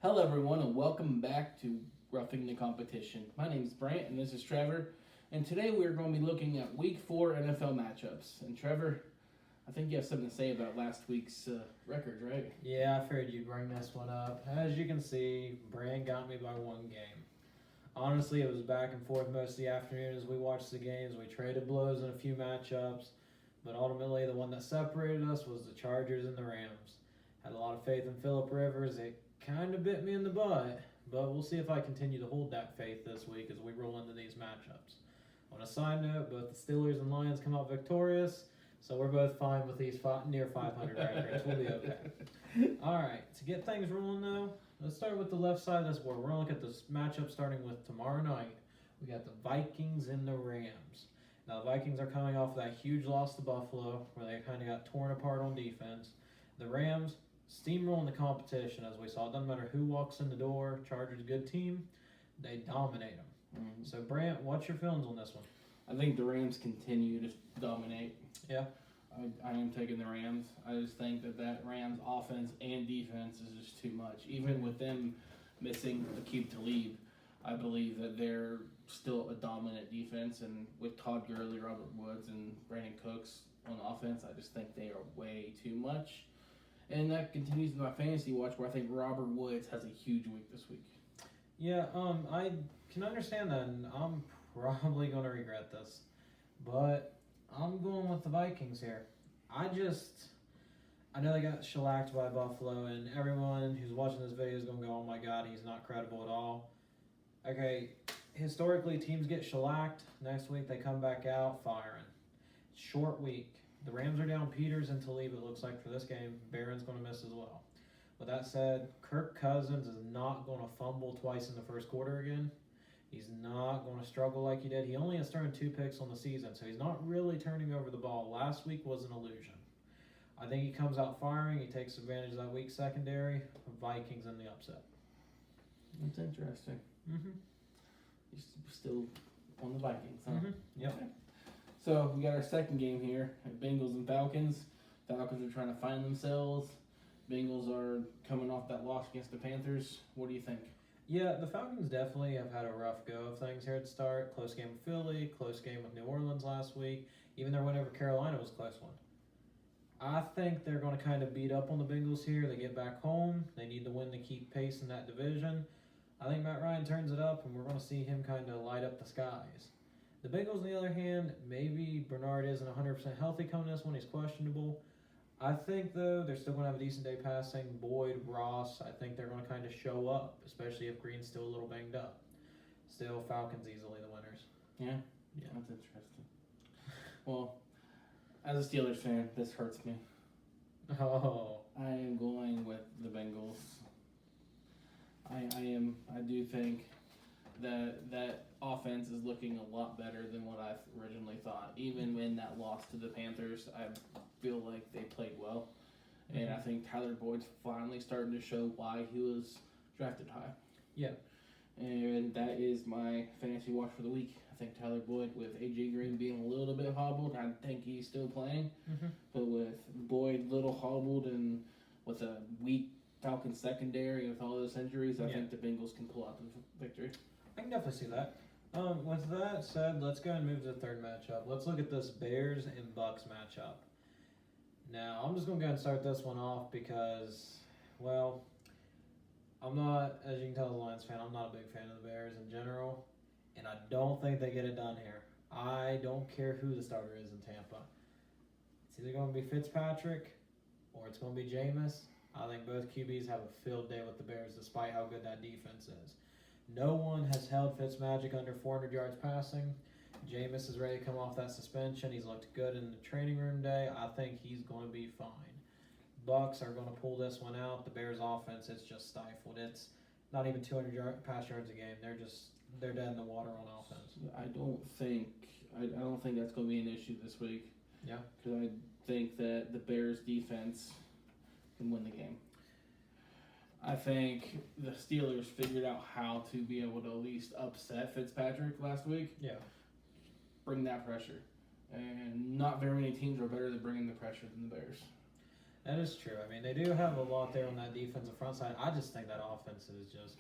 Hello, everyone, and welcome back to Roughing the Competition. My name is Brant, and this is Trevor. And today we're going to be looking at Week 4 NFL matchups. And Trevor, I think you have something to say about last week's records, right? Yeah, I figured you'd bring this one up. As you can see, Brand got me by one game. Honestly, it was back and forth most of the afternoon as we watched the games. We traded blows in a few matchups, but ultimately the one that separated us was the Chargers and the Rams. Had a lot of faith in Phillip Rivers. It kind of bit me in the butt, but we'll see if I continue to hold that faith this week as we roll into these matchups. On a side note, both the Steelers and Lions come out victorious, so we're both fine with these near 500 records. We'll be okay. All right, to get things rolling though, let's start with the left side of this board. We're going to look at this matchup starting with tomorrow night. We got the Vikings and the Rams. Now, the Vikings are coming off that huge loss to Buffalo where they kind of got torn apart on defense. The Rams steamrolling the competition, as we saw. It doesn't matter who walks in the door. Chargers, good team. They dominate them. Mm-hmm. So, Brant, what's your feelings on this one? I think the Rams continue to dominate. Yeah. I am taking the Rams. I just think that Rams offense and defense is just too much. Even with them missing Aqib Talib, I believe that they're still a dominant defense. And with Todd Gurley, Robert Woods, and Brandon Cooks on offense, I just think they are way too much. And that continues in my fantasy watch where I think Robert Woods has a huge week this week. Yeah, I can understand that, and I'm probably going to regret this. But I'm going with the Vikings here. I know they got shellacked by Buffalo, and everyone who's watching this video is going to go, oh my god, he's not credible at all. Okay, historically, teams get shellacked. Next week, they come back out firing. Short week. The Rams are down Peters and Talib, it looks like, for this game. Barron's going to miss as well. With that said, Kirk Cousins is not going to fumble twice in the first quarter again. He's not going to struggle like he did. He only has thrown 2 picks on the season, so he's not really turning over the ball. Last week was an illusion. I think he comes out firing. He takes advantage of that weak secondary. Vikings in the upset. That's interesting. Mm-hmm. He's still on the Vikings, huh? Mm-hmm. Yep. Okay. So we got our second game here, Bengals and Falcons. Falcons are trying to find themselves. Bengals are coming off that loss against the Panthers. What do you think? Yeah, the Falcons definitely have had a rough go of things here at the start. Close game with Philly, close game with New Orleans last week. Even their win over Carolina was a close one. I think they're going to kind of beat up on the Bengals here. They get back home. They need to win to keep pace in that division. I think Matt Ryan turns it up, and we're going to see him kind of light up the skies. The Bengals, on the other hand, maybe Bernard isn't 100% healthy coming this one. He's questionable. I think, though, they're still going to have a decent day passing. Boyd, Ross, I think they're going to kind of show up, especially if Green's still a little banged up. Still, Falcons easily the winners. Yeah? Yeah. That's interesting. Well, as a Steelers fan, this hurts me. Oh. I am going with the Bengals. I do think that offense is looking a lot better than what I originally thought. Even in that loss to the Panthers, I feel like they played well. And I think Tyler Boyd's finally starting to show why he was drafted high. Yeah. And that is my fantasy watch for the week. I think Tyler Boyd, with A.J. Green being a little bit hobbled, I think he's still playing. Mm-hmm. But with Boyd little hobbled and with a weak Falcons secondary with all those injuries, I think the Bengals can pull out the victory. I can definitely see that. With that said, let's go and move to the third matchup. Let's look at this Bears and Bucks matchup. Now, I'm just going to go ahead and start this one off because, well, I'm not, as you can tell, as a Lions fan, I'm not a big fan of the Bears in general, and I don't think they get it done here. I don't care who the starter is in Tampa. It's either going to be Fitzpatrick or it's going to be Jameis. I think both QBs have a field day with the Bears despite how good that defense is. No one has held Fitzmagic under 400 yards passing. Jameis is ready to come off that suspension. He's looked good in the training room day. I think he's going to be fine. Bucks are going to pull this one out. The Bears' offense is just stifled. It's not even 200 pass yards a game. They're dead in the water on offense. I don't think that's going to be an issue this week. Yeah. Because I think that the Bears' defense can win the game. I think the Steelers figured out how to be able to at least upset Fitzpatrick last week. Yeah. Bring that pressure. And not very many teams are better than bringing the pressure than the Bears. That is true. I mean, they do have a lot there on that defensive front side. I just think that offense is just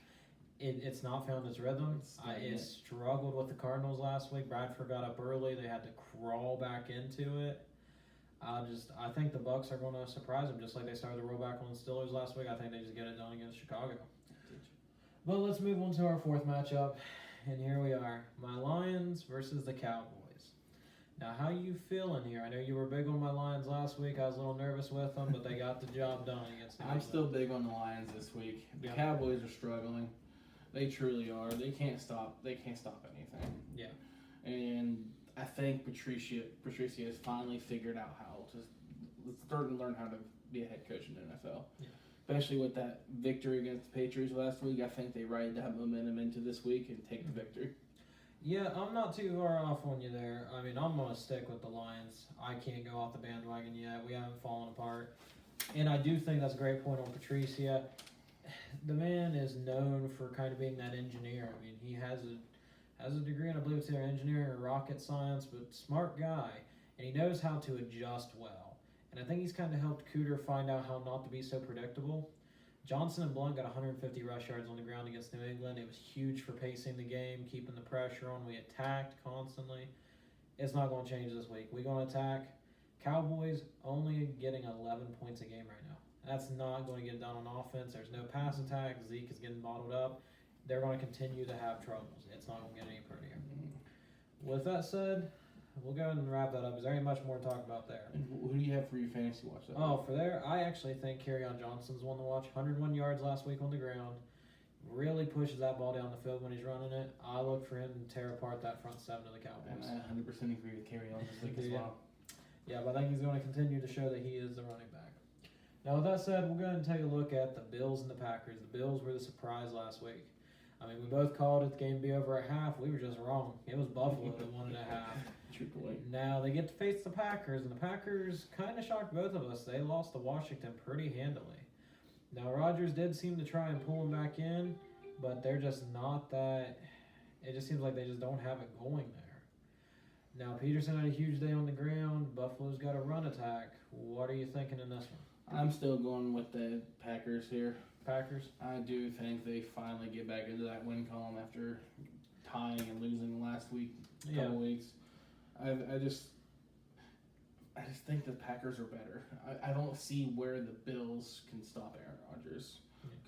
it's not found its rhythm. It struggled with the Cardinals last week. Bradford got up early. They had to crawl back into it. I think the Bucks are going to surprise them, just like they started to roll back on the Steelers last week. I think they just get it done against Chicago. But let's move on to our fourth matchup, and here we are: my Lions versus the Cowboys. Now, how you feeling here? I know you were big on my Lions last week. I was a little nervous with them, but they got the job done against New I'm England. still big on the Lions this week. The Yeah. Cowboys are struggling. They truly are. They can't stop anything. Yeah. And I think Patricia has finally figured out how to start to learn how to be a head coach in the NFL. Yeah. Especially with that victory against the Patriots last week. I think they ride that momentum into this week and take the victory. Yeah, I'm not too far off on you there. I mean, I'm going to stick with the Lions. I can't go off the bandwagon yet. We haven't fallen apart. And I do think that's a great point on Patricia. The man is known for kind of being that engineer. I mean, he has a degree in, I believe it's either engineering or rocket science, but smart guy. And he knows how to adjust well. And I think he's kind of helped Cooter find out how not to be so predictable. Johnson and Blunt got 150 rush yards on the ground against New England. It was huge for pacing the game, keeping the pressure on. We attacked constantly. It's not going to change this week. We're going to attack. Cowboys only getting 11 points a game right now. That's not going to get done on offense. There's no pass attack. Zeke is getting bottled up. They're going to continue to have troubles. It's not going to get any prettier. With that said, we'll go ahead and wrap that up. Is there any much more to talk about there? And who do you have for your fantasy watch? For there, I actually think Kerryon Johnson's one to watch. 101 yards last week on the ground. Really pushes that ball down the field when he's running it. I look for him to tear apart that front seven of the Cowboys. And I 100% agree with Kerryon this week as well. Yeah, but I think he's going to continue to show that he is the running back. Now, with that said, we're going to take a look at the Bills and the Packers. The Bills were the surprise last week. I mean, we both called it the game be over at half. We were just wrong. It was Buffalo that won it at half. True point. Now they get to face the Packers, and the Packers kind of shocked both of us. They lost to Washington pretty handily. Now, Rodgers did seem to try and pull them back in, but they're just not that. It just seems like they just don't have it going there. Now, Peterson had a huge day on the ground. Buffalo's got a run attack. What are you thinking in this one? I'm still going with the Packers here. Packers? I do think they finally get back into that win column after tying and losing last week, couple weeks. I just think the Packers are better. I don't see where the Bills can stop Aaron Rodgers.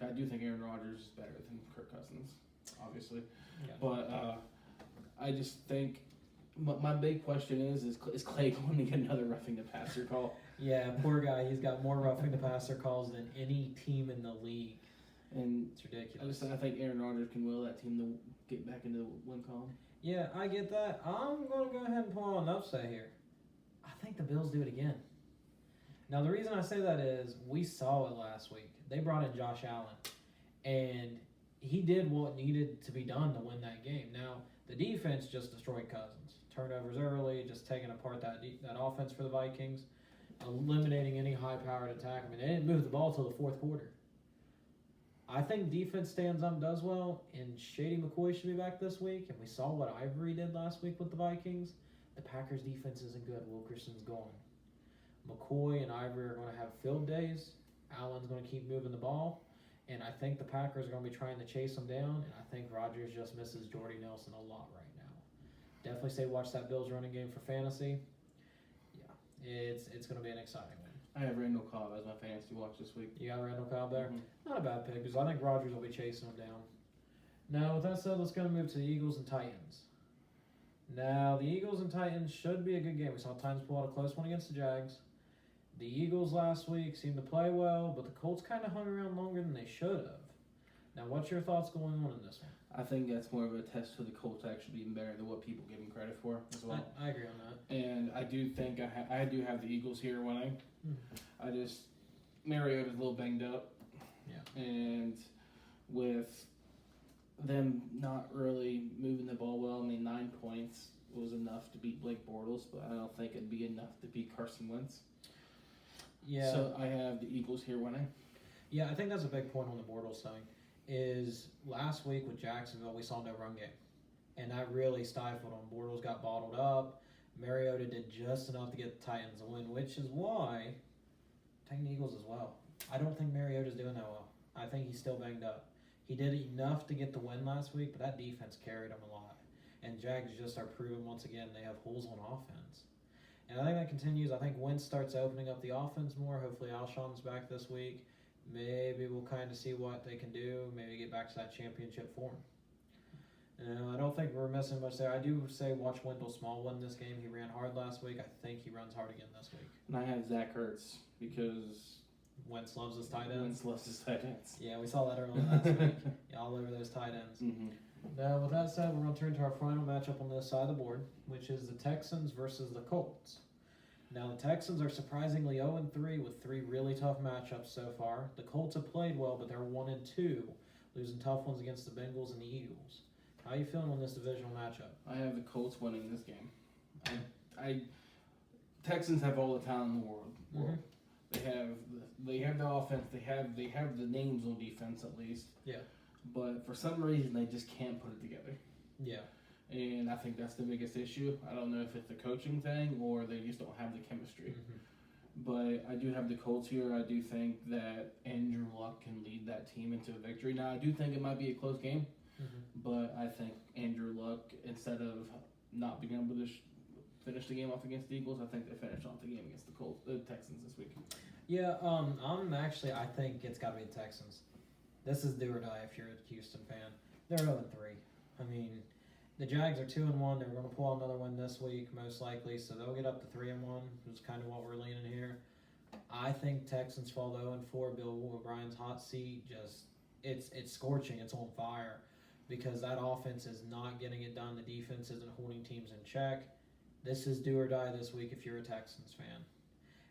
I do think Aaron Rodgers is better than Kirk Cousins, obviously. Yeah. But I just think my big question is Clay going to get another roughing the passer call? Yeah, poor guy. He's got more roughing the passer calls than any team in the league. And It's ridiculous. I think Aaron Rodgers can will that team to get back into the win column. Yeah, I get that. I'm going to go ahead and pull on an upset here. I think the Bills do it again. Now, the reason I say that is we saw it last week. They brought in Josh Allen, and he did what needed to be done to win that game. Now, the defense just destroyed Cousins. Turnovers early, just taking apart that offense for the Vikings, eliminating any high-powered attack. I mean, they didn't move the ball till the fourth quarter. I think defense stands up, does well, and Shady McCoy should be back this week. And we saw what Ivory did last week with the Vikings. The Packers' defense isn't good. Wilkerson's gone. McCoy and Ivory are going to have field days. Allen's going to keep moving the ball. And I think the Packers are going to be trying to chase them down. And I think Rodgers just misses Jordy Nelson a lot right now. Definitely say watch that Bills running game for fantasy. Yeah, it's going to be an exciting one. I have Randall Cobb as my fantasy watch this week. You got Randall Cobb there? Mm-hmm. Not a bad pick because I think Rodgers will be chasing him down. Now, with that said, let's go move to the Eagles and Titans. Now, the Eagles and Titans should be a good game. We saw Titans pull out a close one against the Jags. The Eagles last week seemed to play well, but the Colts kind of hung around longer than they should have. Now, what's your thoughts going on in this one? I think that's more of a test for the Colts actually being better than what people give them credit for as well. I agree on that. And I do think I do have the Eagles here winning. Mariota's a little banged up. Yeah. And with them not really moving the ball well, 9 points was enough to beat Blake Bortles, but I don't think it'd be enough to beat Carson Wentz. Yeah. So I have the Eagles here winning. Yeah, I think that's a big point on the Bortles thing. Is last week with Jacksonville, we saw no run game. And that really stifled them. Bortles got bottled up. Mariota did just enough to get the Titans a win, which is why taking the Eagles as well. I don't think Mariota's doing that well. I think he's still banged up. He did enough to get the win last week, but that defense carried him a lot. And Jags just are proving once again they have holes on offense. And I think that continues. I think Wentz starts opening up the offense more. Hopefully Alshon's back this week. Maybe we'll kind of see what they can do. Maybe get back to that championship form. I don't think we're missing much there. I do say watch Wendell Small win this game. He ran hard last week. I think he runs hard again this week. And I have Zach Ertz because Wentz loves his tight ends. Wentz loves his tight ends. Yeah, we saw that earlier last week. Yeah, all over those tight ends. Mm-hmm. Now, with that said, we're going to turn to our final matchup on this side of the board, which is the Texans versus the Colts. Now, the Texans are surprisingly 0-3 with 3 really tough matchups so far. The Colts have played well, but they're 1-2, losing tough ones against the Bengals and the Eagles. How are you feeling on this divisional matchup? I have the Colts winning this game. Texans have all the talent in the world. Mm-hmm. They have the offense. They have the names on defense at least. Yeah. But for some reason they just can't put it together. Yeah. And I think that's the biggest issue. I don't know if it's the coaching thing or they just don't have the chemistry. Mm-hmm. But I do have the Colts here. I do think that Andrew Luck can lead that team into a victory. Now, I do think it might be a close game, but I think Andrew Luck, instead of not being able to finish the game off against the Eagles, I think they finished off the game against the Texans this week. Yeah, I think it's got to be the Texans. This is do or die if you're a Houston fan. They're 0-3. I mean, the Jags are 2-1. They're going to pull out another win this week, most likely, so they'll get up to 3-1, which is kind of what we're leaning here. I think Texans fall to 0-4. Bill O'Brien's hot seat it's scorching. It's on fire because that offense is not getting it done. The defense isn't holding teams in check. This is do or die this week if you're a Texans fan.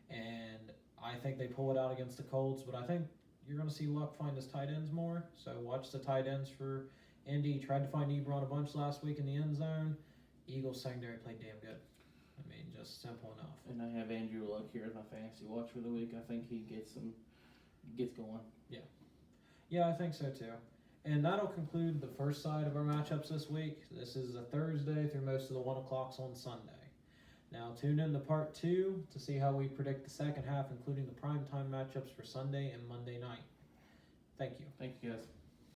And I think they pull it out against the Colts, but I think you're going to see Luck find his tight ends more. So watch the tight ends for Indy. He tried to find Ebron a bunch last week in the end zone. Eagles secondary played damn good. I mean, just simple enough. And I have Andrew Luck here as my fantasy watch for the week. I think he gets going. Yeah, I think so too. And that'll conclude the first side of our matchups this week. This is a Thursday through most of the 1 o'clocks on Sunday. Now tune in to part 2 to see how we predict the second half, including the primetime matchups for Sunday and Monday night. Thank you. Thank you, guys.